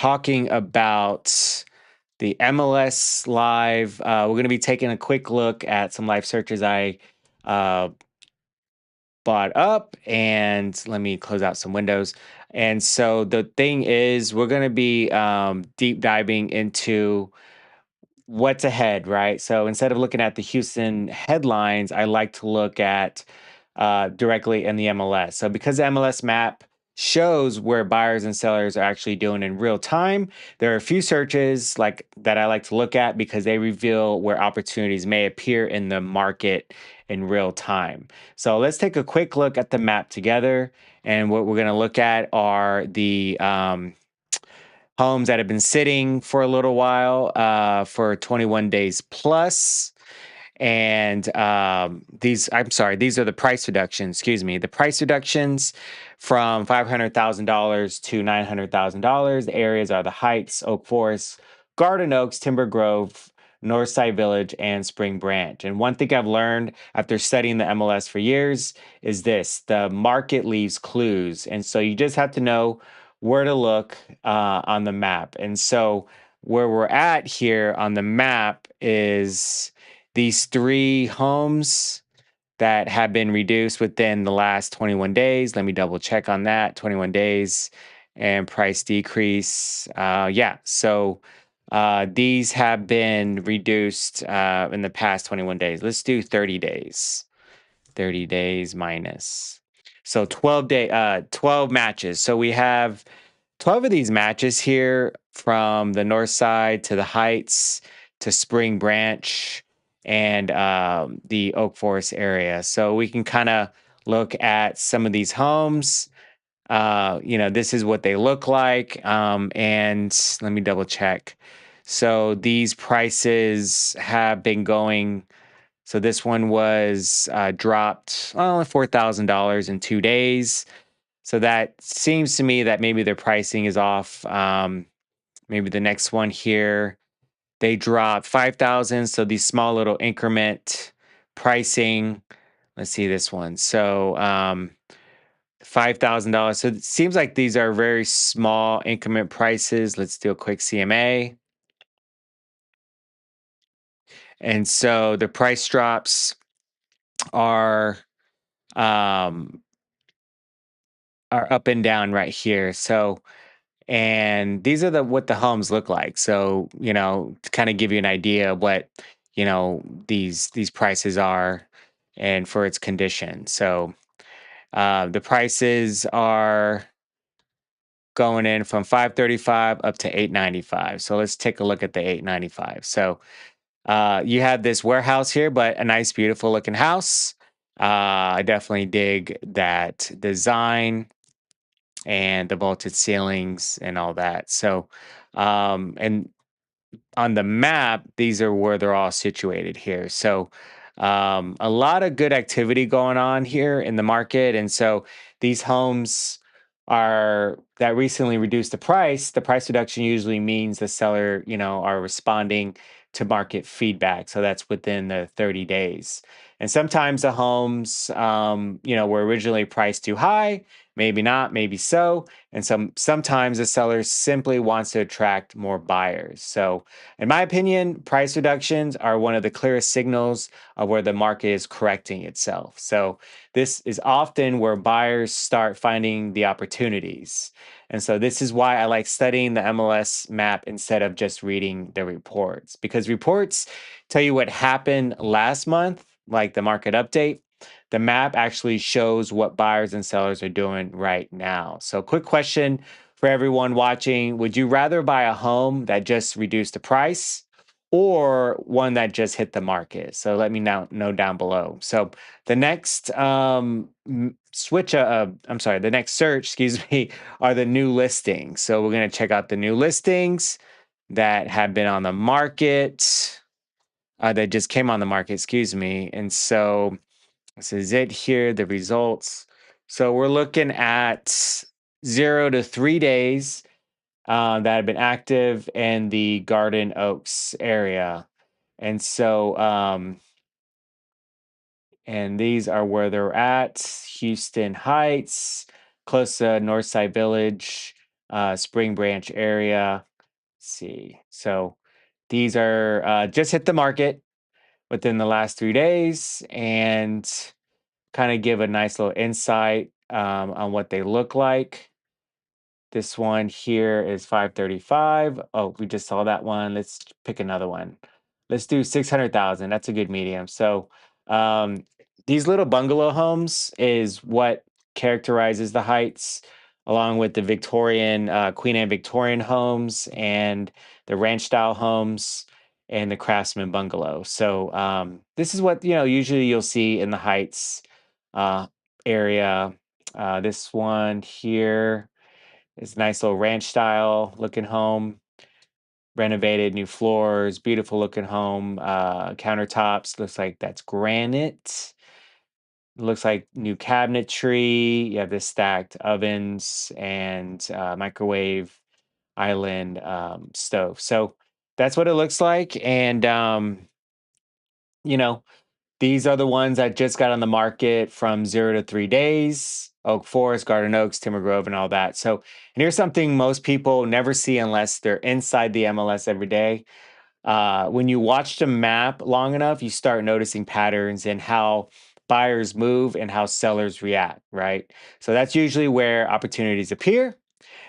talking about the MLS live. We're going to be taking a quick look at some live searches I uh, bought up, and let me close out some windows. And so the thing is, we're going to be deep diving into what's ahead, right? So instead of looking at the Houston headlines, I like to look at directly in the MLS. So because the MLS map shows where buyers and sellers are actually doing in real time, there are a few searches like that I like to look at because they reveal where opportunities may appear in the market in real time. So let's take a quick look at the map together. And what we're going to look at are the homes that have been sitting for a little while for 21 days plus. And I'm sorry, these are the price reductions, excuse me, the price reductions from $500,000 to $900,000. The areas are the Heights, Oak Forest, Garden Oaks, Timber Grove, Northside Village, and Spring Branch. And one thing I've learned after studying the MLS for years is this: the market leaves clues. And so you just have to know where to look on the map. And so where we're at here on the map is these three homes that have been reduced within the last 21 days. Let me double check on that. 21 days and price decrease. Yeah. So these have been reduced in the past 21 days. Let's do 30 days. 30 days minus. So 12 matches. So we have 12 of these matches here from the north side to the Heights to Spring Branch and the Oak Forest area. So we can kind of look at some of these homes. This is what they look like. And let me double check. So these prices have been going. So this one was dropped only $4,000 in 2 days. So that seems to me that maybe their pricing is off. Maybe the next one here, they dropped 5,000. So these small little increment pricing. Let's see this one. So $5,000. So it seems like these are very small increment prices. Let's do a quick CMA. And so the price drops are um, are up and down right here. So and these are the what the homes look like. So, to kind of give you an idea of what, these prices are and for its condition. So, the prices are going in from 535 up to 895. So let's take a look at the 895. So, you have this warehouse here, but a nice, beautiful looking house. I definitely dig that design and the vaulted ceilings and all that. So, and on the map, these are where they're all situated here. So, a lot of good activity going on here in the market. And so these homes are that recently reduced the price. The price reduction usually means the seller, are responding to market feedback. So that's within the 30 days. And sometimes the homes, were originally priced too high, maybe not, maybe so. And sometimes the seller simply wants to attract more buyers. So in my opinion, price reductions are one of the clearest signals of where the market is correcting itself. So this is often where buyers start finding the opportunities. And so this is why I like studying the MLS map instead of just reading the reports, because reports tell you what happened last month, like the market update. The map actually shows what buyers and sellers are doing right now. So, quick question for everyone watching: would you rather buy a home that just reduced the price or one that just hit the market? So, let me now know down below. So, the next the next search, excuse me, are the new listings. So, we're going to check out the new listings that have been on the market, that just came on the market, excuse me. And so, this is it here, the results. So we're looking at 0 to 3 days that have been active in the Garden Oaks area. And so, and these are where they're at: Houston Heights, close to Northside Village, Spring Branch area. Let's see. So these are just hit the market within the last 3 days and kind of give a nice little insight on what they look like. This one here is 535. Oh, we just saw that one. Let's pick another one. Let's do 600,000. That's a good medium. So, um, these little bungalow homes is what characterizes the Heights, along with the Victorian, Queen Anne Victorian homes and the ranch style homes and the Craftsman bungalow. So, this is what, usually you'll see in the Heights uh, area. This one here it's a nice little ranch style looking home, renovated, new floors, beautiful looking home. Countertops looks like that's granite. Looks like new cabinetry. You have this stacked ovens and microwave island stove. So that's what it looks like. And you know, these are the ones that just got on the market from 0 to 3 days. Oak Forest, Garden Oaks, Timber Grove, and all that. So, and here's something most people never see unless they're inside the MLS every day. When you watch the map long enough, you start noticing patterns in how buyers move and how sellers react, right? So that's usually where opportunities appear.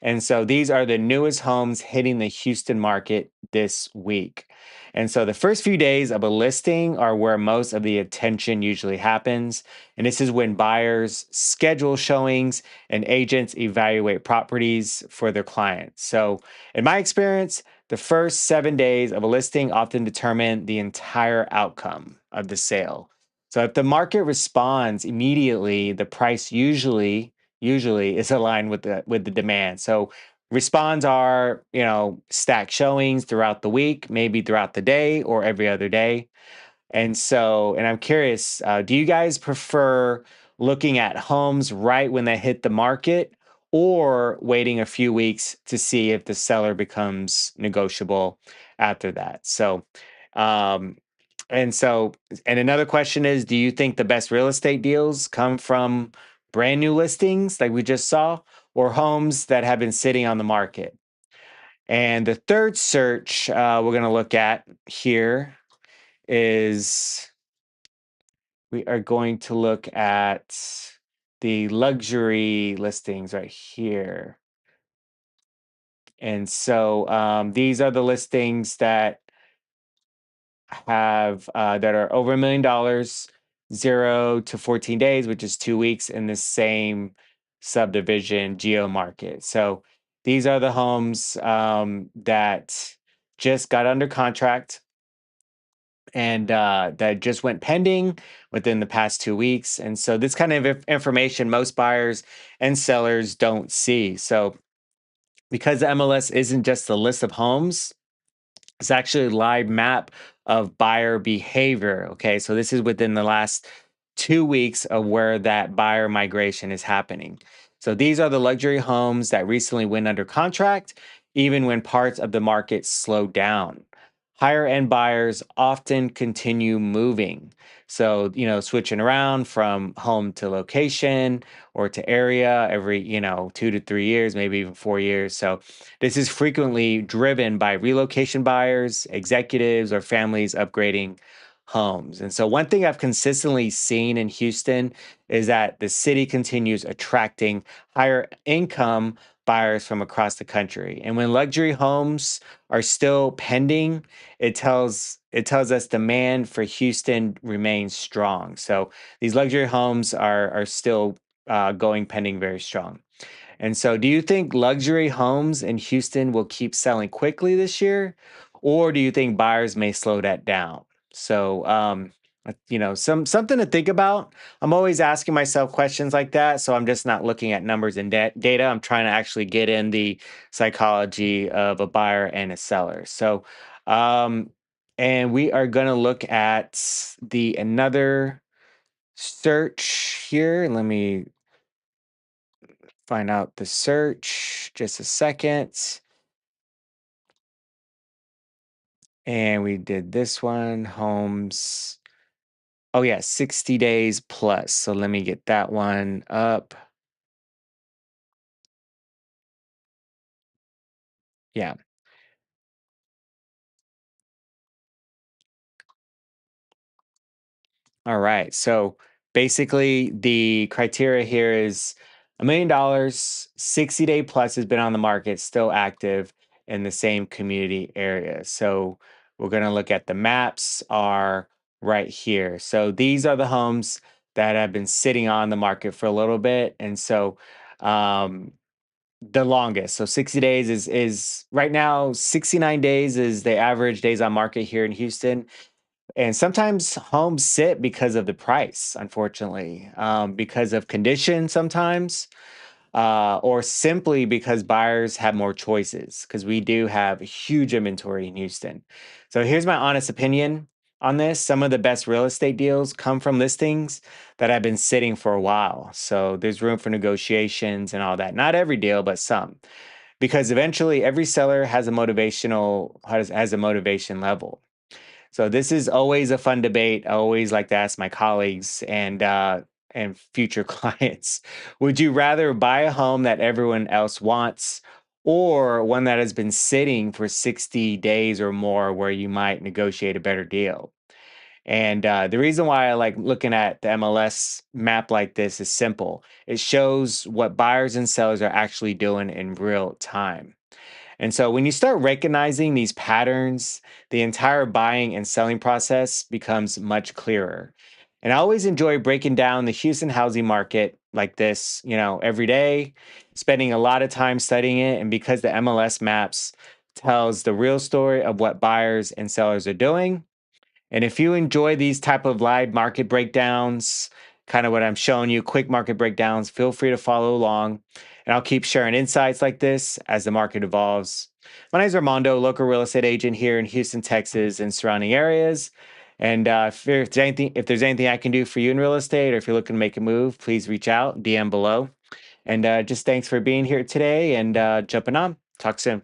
And so these are the newest homes hitting the Houston market this week. And so the first few days of a listing are where most of the attention usually happens. And this is when buyers schedule showings and agents evaluate properties for their clients. So, in my experience, the first 7 days of a listing often determine the entire outcome of the sale. So, if the market responds immediately, the price usually is aligned with the demand. So responds are, stack showings throughout the week, maybe throughout the day or every other day. And so, and I'm curious, do you guys prefer looking at homes right when they hit the market or waiting a few weeks to see if the seller becomes negotiable after that? Um, and so, and another question is, do you think the best real estate deals come from brand new listings like we just saw or homes that have been sitting on the market? And the third search we're going to look at here is we are going to look at the luxury listings right here. And so these are the listings that are over $1 million, 0 to 14 days, which is 2 weeks in the same subdivision geo market. So these are the homes that just got under contract and that just went pending within the past 2 weeks. And so this kind of information most buyers and sellers don't see. So because the MLS isn't just a list of homes, it's actually a live map of buyer behavior. Okay, so this is within the last 2 weeks of where that buyer migration is happening. So these are the luxury homes that recently went under contract, even when parts of the market slowed down. Higher end buyers often continue moving. So, switching around from home to location or to area every, 2 to 3 years, maybe even 4 years. So, this is frequently driven by relocation buyers, executives, or families upgrading homes. And so, one thing I've consistently seen in Houston is that the city continues attracting higher income buyers from across the country. And when luxury homes are still pending, it tells us demand for Houston remains strong. So these luxury homes are still going pending very strong. And so, do you think luxury homes in Houston will keep selling quickly this year, or do you think buyers may slow that down? So, something to think about. I'm always asking myself questions like that, so I'm just not looking at numbers and data. I'm trying to actually get in the psychology of a buyer and a seller. So, um, and we are going to look at the another search here. Let me find out the search. Just a second. And we did this one, homes. Oh, yeah, 60 days plus. So let me get that one up. Yeah. All right. So basically, the criteria here is $1 million, 60-day plus has been on the market, still active in the same community area. So we're going to look at the maps are right here. So these are the homes that have been sitting on the market for a little bit. And so um, the longest. So 60 days is right now 69 days is the average days on market here in Houston. And sometimes homes sit because of the price, unfortunately, because of condition sometimes, or simply because buyers have more choices, because we do have a huge inventory in Houston. So here's my honest opinion on this. Some of the best real estate deals come from listings that have been sitting for a while. So there's room for negotiations and all that. Not every deal, but some. Because eventually every seller has a motivation level. So this is always a fun debate. I always like to ask my colleagues and future clients, would you rather buy a home that everyone else wants or one that has been sitting for 60 days or more where you might negotiate a better deal? And the reason why I like looking at the MLS map like this is simple. It shows what buyers and sellers are actually doing in real time. And so when you start recognizing these patterns, the entire buying and selling process becomes much clearer. And I always enjoy breaking down the Houston housing market like this, every day, spending a lot of time studying it. And because the MLS maps tells the real story of what buyers and sellers are doing, and if you enjoy these type of live market breakdowns, kind of what I'm showing you, quick market breakdowns, feel free to follow along. And I'll keep sharing insights like this as the market evolves. My name is Armando, local real estate agent here in Houston, Texas, and surrounding areas. And if there's anything I can do for you in real estate, or if you're looking to make a move, please reach out, DM below. And just thanks for being here today and jumping on. Talk soon.